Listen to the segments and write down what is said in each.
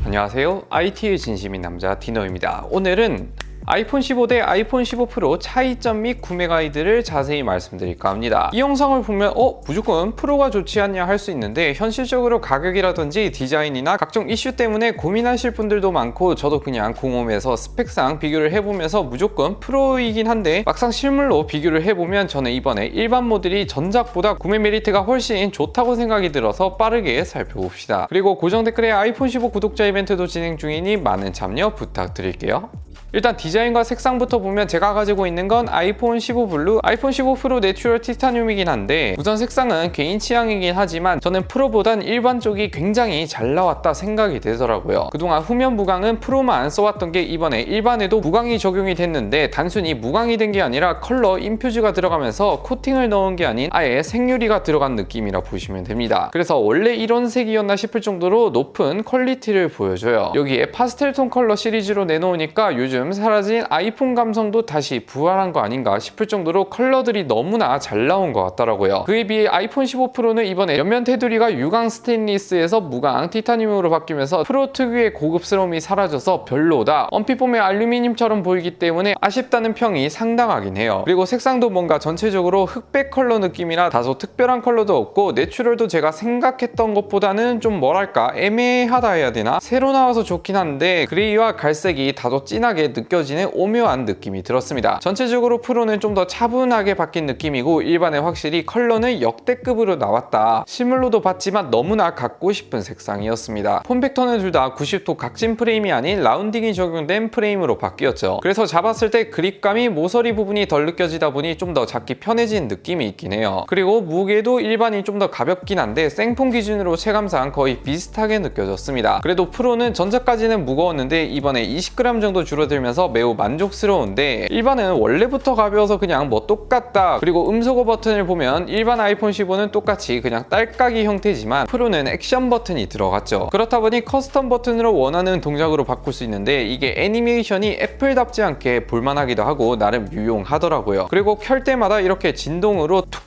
안녕하세요. IT의 진심인 남자 디노입니다. 오늘은 아이폰 15 대 아이폰 15 프로 차이점 및 구매 가이드를 자세히 말씀드릴까 합니다. 이 영상을 보면 무조건 프로가 좋지 않냐 할 수 있는데, 현실적으로 가격이라든지 디자인이나 각종 이슈 때문에 고민하실 분들도 많고, 저도 그냥 궁금해서 스펙상 비교를 해보면서 무조건 프로이긴 한데, 막상 실물로 비교를 해보면 저는 이번에 일반 모델이 전작보다 구매 메리트가 훨씬 좋다고 생각이 들어서 빠르게 살펴봅시다. 그리고 고정 댓글에 아이폰 15 구독자 이벤트도 진행 중이니 많은 참여 부탁드릴게요. 일단 디자인과 색상부터 보면 제가 가지고 있는 건 아이폰 15 블루, 아이폰 15 프로 내추럴 티타늄이긴 한데, 우선 색상은 개인 취향이긴 하지만 저는 프로보단 일반 쪽이 굉장히 잘 나왔다 생각이 되더라고요. 그동안 후면 무광은 프로만 써왔던 게 이번에 일반에도 무광이 적용이 됐는데, 단순히 무광이 된 게 아니라 컬러 인퓨즈가 들어가면서 코팅을 넣은 게 아닌 아예 생유리가 들어간 느낌이라 보시면 됩니다. 그래서 원래 이런 색이었나 싶을 정도로 높은 퀄리티를 보여줘요. 여기에 파스텔톤 컬러 시리즈로 내놓으니까 요즘 사라진 아이폰 감성도 다시 부활한 거 아닌가 싶을 정도로 컬러들이 너무나 잘 나온 것 같더라고요. 그에 비해 아이폰 15 프로는 이번에 옆면 테두리가 유광 스테인리스에서 무광 티타늄으로 바뀌면서 프로 특유의 고급스러움이 사라져서 별로다, 언피폼의 알루미늄처럼 보이기 때문에 아쉽다는 평이 상당하긴 해요. 그리고 색상도 뭔가 전체적으로 흑백 컬러 느낌이라 다소 특별한 컬러도 없고, 내추럴도 제가 생각했던 것보다는 좀 뭐랄까 애매하다 해야 되나? 새로 나와서 좋긴 한데 그레이와 갈색이 다소 진하게 느껴지는 오묘한 느낌이 들었습니다. 전체적으로 프로는 좀 더 차분하게 바뀐 느낌이고, 일반에 확실히 컬러는 역대급으로 나왔다. 실물로도 봤지만 너무나 갖고 싶은 색상이었습니다. 폼팩터는 둘 다 90도 각진 프레임이 아닌 라운딩이 적용된 프레임으로 바뀌었죠. 그래서 잡았을 때 그립감이 모서리 부분이 덜 느껴지다 보니 좀 더 잡기 편해진 느낌이 있긴 해요. 그리고 무게도 일반이 좀 더 가볍긴 한데 생폰 기준으로 체감상 거의 비슷하게 느껴졌습니다. 그래도 프로는 전작까지는 무거웠는데 이번에 20g 정도 줄어들면서 매우 만족스러운데, 일반은 원래부터 가벼워서 그냥 뭐 똑같다. 그리고 음소거 버튼을 보면 일반 아이폰 15는 똑같이 그냥 딸깍이 형태지만 프로는 액션 버튼이 들어갔죠. 그렇다 보니 커스텀 버튼으로 원하는 동작으로 바꿀 수 있는데, 이게 애니메이션이 애플답지 않게 볼만하기도 하고 나름 유용하더라고요. 그리고 켤 때마다 이렇게 진동으로 툭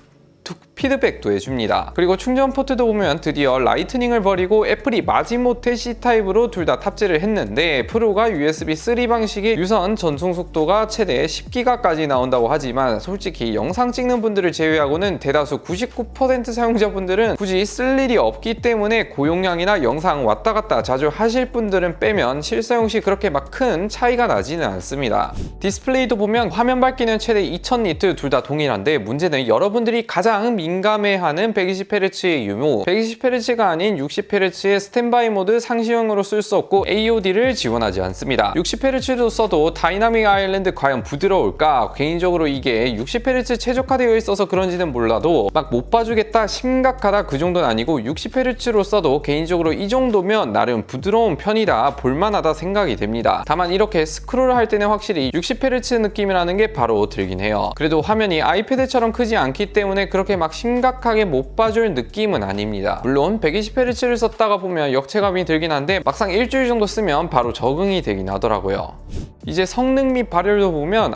피드백도 해줍니다. 그리고 충전 포트도 보면 드디어 라이트닝을 버리고 애플이 마지못해 C타입으로 둘 다 탑재를 했는데, 프로가 USB 3 방식의 유선 전송 속도가 최대 10기가까지 나온다고 하지만, 솔직히 영상 찍는 분들을 제외하고는 대다수 99% 사용자분들은 굳이 쓸 일이 없기 때문에 고용량이나 영상 왔다 갔다 자주 하실 분들은 빼면 실사용 시 그렇게 막 큰 차이가 나지는 않습니다. 디스플레이도 보면 화면 밝기는 최대 2000니트 둘 다 동일한데, 문제는 여러분들이 가장 민감해하는 120Hz의 유무, 120Hz가 아닌 60Hz의 스탠바이 모드 상시형으로 쓸 수 없고 AOD를 지원하지 않습니다. 60Hz도 써도 다이나믹 아일랜드 과연 부드러울까? 개인적으로 이게 60Hz 최적화되어 있어서 그런지는 몰라도 막 못 봐주겠다, 심각하다 그 정도는 아니고, 60Hz로 써도 개인적으로 이 정도면 나름 부드러운 편이다, 볼만하다 생각이 됩니다. 다만 이렇게 스크롤을 할 때는 확실히 60Hz 느낌이라는 게 바로 들긴 해요. 그래도 화면이 아이패드처럼 크지 않기 때문에 그렇게 막 심각하게 못 봐줄 느낌은 아닙니다. 물론 120Hz를 썼다가 보면 역체감이 들긴 한데, 막상 일주일 정도 쓰면 바로 적응이 되긴 하더라고요. 이제 성능 및 발열도 보면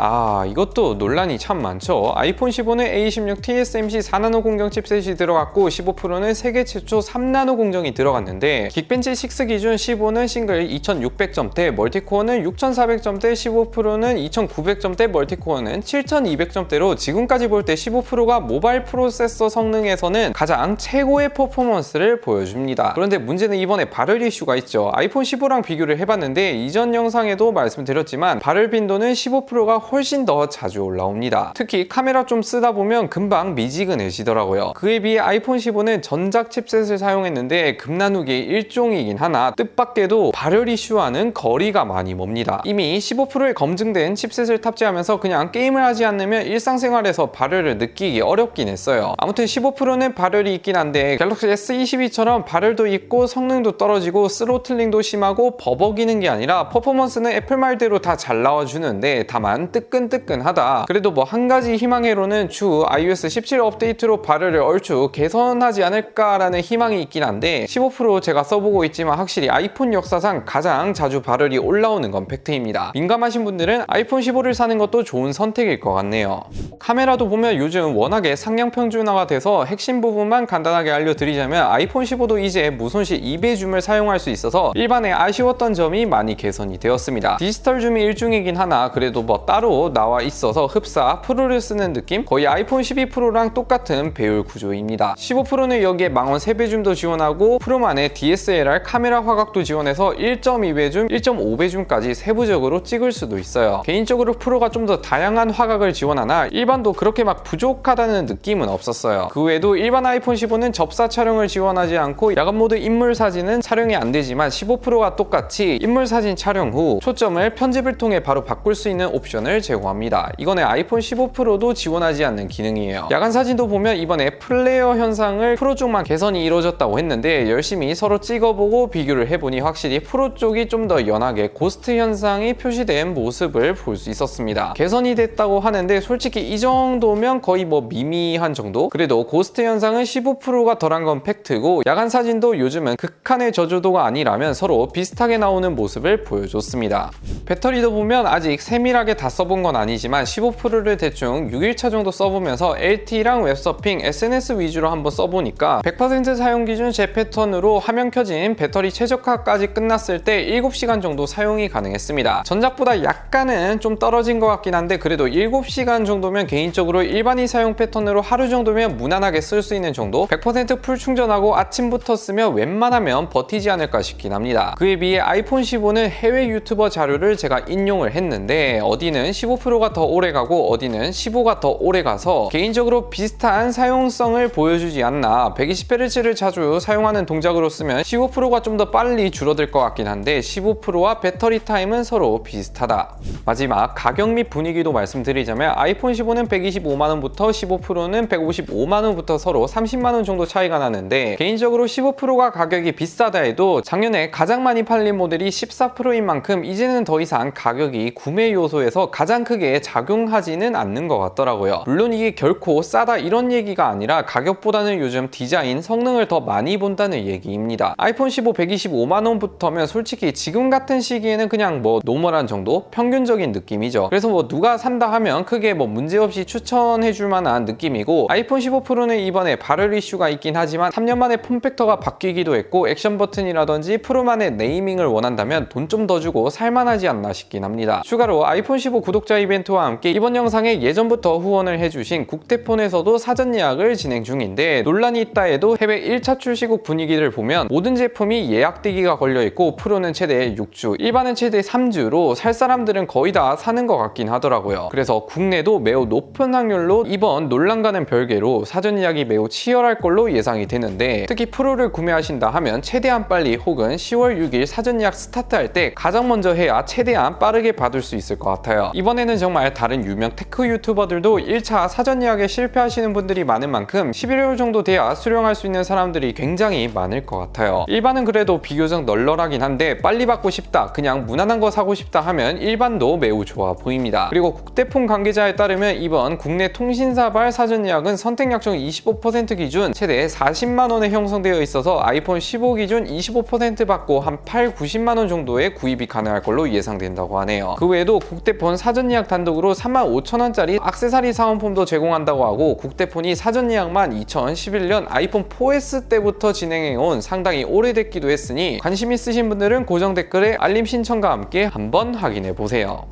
이것도 논란이 참 많죠. 아이폰 15는 A16 TSMC 4나노 공정 칩셋이 들어갔고, 15 프로는 세계 최초 3나노 공정이 들어갔는데, 긱벤치 6 기준 15는 싱글 2600점대, 멀티코어는 6400점대, 15 프로는 2900점대, 멀티코어는 7200점대로 지금까지 볼 때 15 프로가 모바일 프로세서 성능에서는 가장 최고의 퍼포먼스를 보여줍니다. 그런데 문제는 이번에 발열 이슈가 있죠. 아이폰 15랑 비교를 해봤는데, 이전 영상에도 말씀드렸지만 발열 빈도는 15 프로가 훨씬 더 자주 올라옵니다. 특히 카메라 좀 쓰다 보면 금방 미지근해지더라고요. 그에 비해 아이폰 15는 전작 칩셋을 사용했는데 금나누기의 일종이긴 하나 뜻밖에도 발열 이슈와는 거리가 많이 멉니다. 이미 15 프로에 검증된 칩셋을 탑재하면서 그냥 게임을 하지 않으면 일상생활에서 발열을 느끼기 어렵긴 했어요. 아무튼 15 프로는 발열이 있긴 한데, 갤럭시 S22처럼 발열도 있고 성능도 떨어지고 스로틀링도 심하고 버벅이는 게 아니라 퍼포먼스는 애플 말대로 다 다 잘 나와주는데 다만 뜨끈뜨끈하다. 그래도 뭐 한 가지 희망회로는 추후 iOS 17 업데이트로 발열을 얼추 개선하지 않을까라는 희망이 있긴 한데 15 프로 제가 써보고 있지만 확실히 아이폰 역사상 가장 자주 발열이 올라오는 건 팩트입니다. 민감하신 분들은 아이폰 15를 사는 것도 좋은 선택일 것 같네요. 카메라도 보면 요즘 워낙에 상향 평준화가 돼서 핵심 부분만 간단하게 알려드리자면 아이폰 15도 이제 무손실 2배 줌을 사용할 수 있어서 일반에 아쉬웠던 점이 많이 개선이 되었습니다. 디지털 줌이 일종이긴 하나 그래도 뭐 따로 나와 있어서 흡사 프로를 쓰는 느낌? 거의 아이폰 12 프로랑 똑같은 배율 구조입니다. 15 프로는 여기에 망원 3배 줌도 지원하고 프로만의 DSLR 카메라 화각도 지원해서 1.2배 줌, 1.5배 줌까지 세부적으로 찍을 수도 있어요. 개인적으로 프로가 좀 더 다양한 화각을 지원하나 일반도 그렇게 막 부족하다는 느낌은 없었어요. 그 외에도 일반 아이폰 15는 접사 촬영을 지원하지 않고 야간 모드 인물 사진은 촬영이 안 되지만 15 프로와 똑같이 인물 사진 촬영 후 초점을 편집을 통해 바로 바꿀 수 있는 옵션을 제공합니다. 이거는 아이폰 15 프로도 지원하지 않는 기능이에요. 야간 사진도 보면 이번에 플레어 현상을 프로 쪽만 개선이 이루어졌다고 했는데 열심히 서로 찍어보고 비교를 해보니 확실히 프로 쪽이 좀 더 연하게 고스트 현상이 표시된 모습을 볼 수 있었습니다. 개선이 됐다고 하는데 솔직히 이 정도면 거의 뭐 미미한 정도? 그래도 고스트 현상은 15 프로가 덜한 건 팩트고 야간 사진도 요즘은 극한의 저조도가 아니라면 서로 비슷하게 나오는 모습을 보여줬습니다. 배터리도 보면 아직 세밀하게 다 써본 건 아니지만 15 프로를 대충 6일차 정도 써보면서 LTE랑 웹서핑, SNS 위주로 한번 써보니까 100% 사용 기준 제 패턴으로 화면 켜진 배터리 최적화까지 끝났을 때 7시간 정도 사용이 가능했습니다. 전작보다 약간은 좀 떨어진 것 같긴 한데 그래도 7시간 정도면 개인적으로 일반인 사용 패턴으로 하루 정도면 무난하게 쓸 수 있는 정도, 100%풀 충전하고 아침부터 쓰면 웬만하면 버티지 않을까 싶긴 합니다. 그에 비해 아이폰 15는 해외 유튜버 자료를 제가 인용을 했는데 어디는 15 프로가 더 오래가고 어디는 15가 더 오래가서 개인적으로 비슷한 사용성을 보여주지 않나. 120Hz를 자주 사용하는 동작으로 쓰면 15 프로가 좀 더 빨리 줄어들 것 같긴 한데 15 프로와 배터리 타임은 서로 비슷하다. 마지막 가격 및 분위기도 말씀드리자면 아이폰 15는 125만원부터 15 프로는 155만원부터 서로 30만원 정도 차이가 나는데 개인적으로 15 프로가 가격이 비싸다 해도 작년에 가장 많이 팔린 모델이 14 프로인 만큼 이제는 더 이상 가격이 구매 요소에서 가장 크게 작용하지는 않는 것 같더라고요. 물론 이게 결코 싸다 이런 얘기가 아니라 가격보다는 요즘 디자인, 성능을 더 많이 본다는 얘기입니다. 아이폰 15 125만원부터면 솔직히 지금 같은 시기에는 그냥 뭐 노멀한 정도? 평균적인 느낌이죠. 그래서 뭐 누가 산다 하면 크게 뭐 문제없이 추천해줄 만한 느낌이고 아이폰 15 프로는 이번에 발열 이슈가 있긴 하지만 3년 만에 폼팩터가 바뀌기도 했고 액션 버튼이라든지 프로만의 네이밍을 원한다면 돈 좀 더 주고 살만하지 않나 싶긴 합니다. 추가로 아이폰 15 구독자 이벤트와 함께 이번 영상에 예전부터 후원을 해주신 국대폰에서도 사전 예약을 진행 중인데 논란이 있다 해도 해외 1차 출시국 분위기를 보면 모든 제품이 예약되기가 걸려있고 프로는 최대 6주, 일반은 최대 3주로 살 사람들은 거의 다 사는 것 같긴 하더라고요. 그래서 국내도 매우 높은 확률로 이번 논란과는 별개로 사전 예약이 매우 치열할 걸로 예상이 되는데 특히 프로를 구매하신다 하면 최대한 빨리 혹은 10월 6일 사전 예약 스타트할 때 가장 먼저 해야 최대한 빠르게 받을 수 있을 것 같아요. 이번에는 정말 다른 유명 테크 유튜버들도 1차 사전 예약에 실패하시는 분들이 많은 만큼 11월 정도 돼야 수령할 수 있는 사람들이 굉장히 많을 것 같아요. 일반은 그래도 비교적 널널하긴 한데 빨리 받고 싶다, 그냥 무난한 거 사고 싶다 하면 일반도 매우 좋아 보입니다. 그리고 국대폰 관계자에 따르면 이번 국내 통신사발 사전 예약은 선택 약정 25% 기준 최대 40만원에 형성되어 있어서 아이폰 15 기준 25% 받고 한 8, 90만원 정도의 구입이 가능할 걸로 예상된다고 하네요. 그 외에도 국대폰 사전 예약 단독으로 35,000원짜리 액세서리 사은품도 제공한다고 하고 국대폰이 사전 예약만 2011년 아이폰 4S 때부터 진행해온 상당히 오래됐기도 했으니 관심 있으신 분들은 고정 댓글에 알림 신청과 함께 한번 확인해보세요.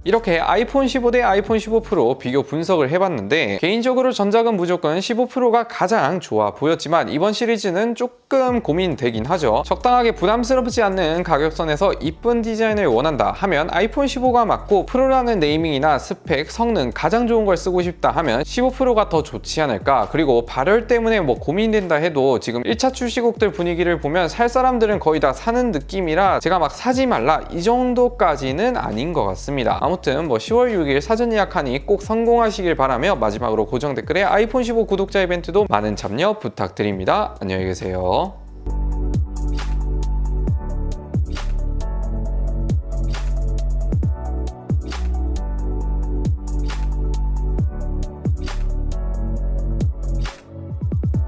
이렇게 아이폰 15 대 아이폰 15 프로 비교 분석을 해봤는데 개인적으로 전작은 무조건 15 프로가 가장 좋아 보였지만 이번 시리즈는 조금 고민되긴 하죠. 적당하게 부담스럽지 않는 가격선에서 이쁜 디자인을 원한다 하면 아이폰 15가 맞고 프로라는 네이밍이나 스펙, 성능 가장 좋은 걸 쓰고 싶다 하면 15 프로가 더 좋지 않을까. 그리고 발열 때문에 뭐 고민된다 해도 지금 1차 출시국들 분위기를 보면 살 사람들은 거의 다 사는 느낌이라 제가 막 사지 말라 이 정도까지는 아닌 것 같습니다. 아무튼 뭐 10월 6일 사전 예약하니 꼭 성공하시길 바라며 마지막으로 고정 댓글에 아이폰 15 구독자 이벤트도 많은 참여 부탁드립니다. 안녕히 계세요.